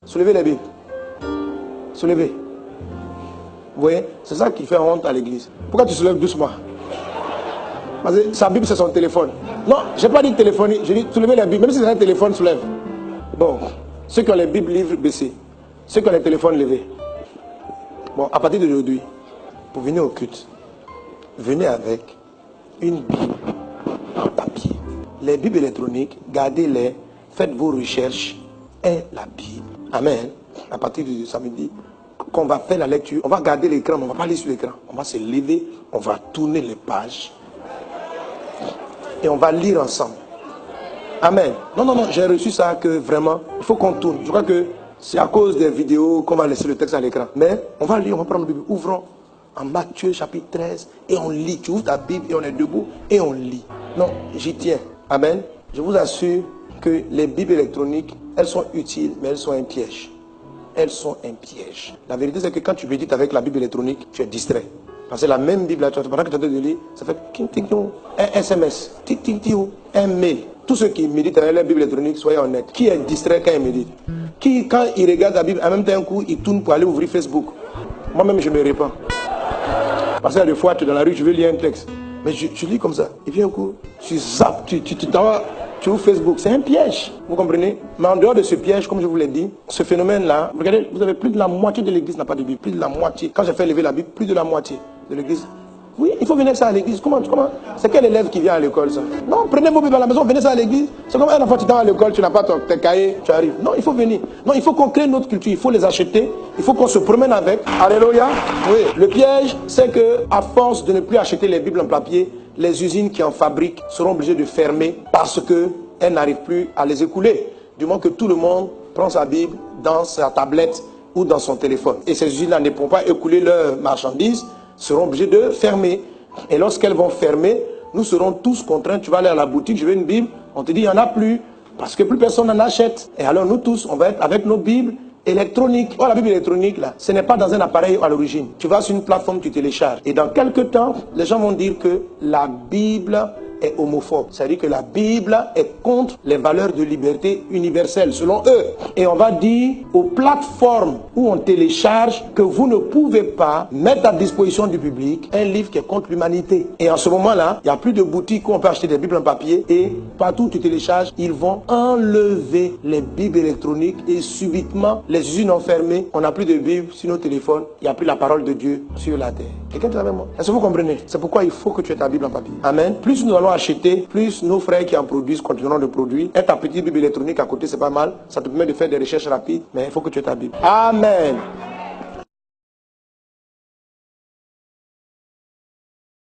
Soulevez les Bibles. Soulevez. Vous voyez, c'est ça qui fait honte à l'église. Pourquoi tu soulèves doucement? Parce que sa Bible, c'est son téléphone. Non, je n'ai pas dit téléphoner, j'ai dit soulevez la Bible. Même si c'est un téléphone, soulève. Bon, ceux qui ont les Bibles livres baissés, ceux qui ont les téléphones levés. Bon, à partir d'aujourd'hui, pour venir au culte, venez avec une Bible en papier. Les Bibles électroniques, gardez-les, faites vos recherches et la Bible. Amen. À partir du samedi, qu'on va faire la lecture, on va garder l'écran, mais on ne va pas lire sur l'écran. On va se lever, on va tourner les pages et on va lire ensemble. Amen. Non, non, non, j'ai reçu ça que vraiment, il faut qu'on tourne. Je crois que c'est à cause des vidéos qu'on va laisser le texte à l'écran. Mais on va lire, on va prendre la Bible. Ouvrons en Matthieu chapitre 13 et on lit. Tu ouvres ta Bible et on est debout et on lit. Non, j'y tiens. Amen. Je vous assure que les Bibles électroniques, elles sont utiles, mais elles sont un piège. Elles sont un piège. La vérité, c'est que quand tu médites avec la Bible électronique, tu es distrait. Parce que la même Bible, pendant que tu es en train de lire, ça fait un SMS, un mail. Tous ceux qui méditent avec la Bible électronique, soyez honnêtes. Qui est distrait quand il médite? Qui, quand il regarde la Bible, en même temps, un coup, il tourne pour aller ouvrir Facebook? Moi-même, je me répands. Parce que des fois, tu es dans la rue, je veux lire un texte. Mais je lis comme ça. Et puis un coup, tu zappes, tu ouvres Facebook. C'est un piège. Vous comprenez? Mais en dehors de ce piège, comme je vous l'ai dit, ce phénomène-là, regardez, vous avez plus de la moitié de l'église n'a pas de Bible. Plus de la moitié. Quand j'ai fait lever la Bible, plus de la moitié de l'église. Oui, il faut venir ça à l'église. Comment? C'est quel élève qui vient à l'école, ça? Non, prenez vos Bibles à la maison, venez ça à l'église. C'est comme un enfant, tu es à l'école, tu n'as pas tes cahiers, tu arrives. Non, il faut venir. Non, il faut qu'on crée notre culture, il faut les acheter, il faut qu'on se promène avec. Alléluia. Oui. Le piège, c'est que à force de ne plus acheter les Bibles en papier, les usines qui en fabriquent seront obligées de fermer parce qu'elles n'arrivent plus à les écouler. Du moment que tout le monde prend sa Bible dans sa tablette ou dans son téléphone. Et ces usines-là ne pourront pas écouler leurs marchandises, seront obligées de fermer. Et lorsqu'elles vont fermer, nous serons tous contraints. Tu vas aller à la boutique, je veux une Bible, on te dit il n'y en a plus, parce que plus personne n'en achète. Et alors nous tous, on va être avec nos Bibles électroniques. Oh, la Bible électronique, là, ce n'est pas dans un appareil à l'origine. Tu vas sur une plateforme, tu télécharges. Et dans quelques temps, les gens vont dire que la Bible est homophobe. C'est-à-dire que la Bible est contre les valeurs de liberté universelle, selon eux. Et on va dire aux plateformes où on télécharge que vous ne pouvez pas mettre à disposition du public un livre qui est contre l'humanité. Et en ce moment-là, il n'y a plus de boutiques où on peut acheter des Bibles en papier. Et partout où tu télécharges, ils vont enlever les Bibles électroniques et subitement, les usines ont fermé. On n'a plus de Bible sur nos téléphones. Il n'y a plus la parole de Dieu sur la terre. Quelqu'un est avec moi? Est-ce que vous comprenez? C'est pourquoi il faut que tu aies ta Bible en papier. Amen. Plus nous allons acheter, plus nos frères qui en produisent continueront de produire. Et ta petite Bible électronique à côté, c'est pas mal. Ça te permet de faire des recherches rapides, mais il faut que tu aies ta Bible. Amen.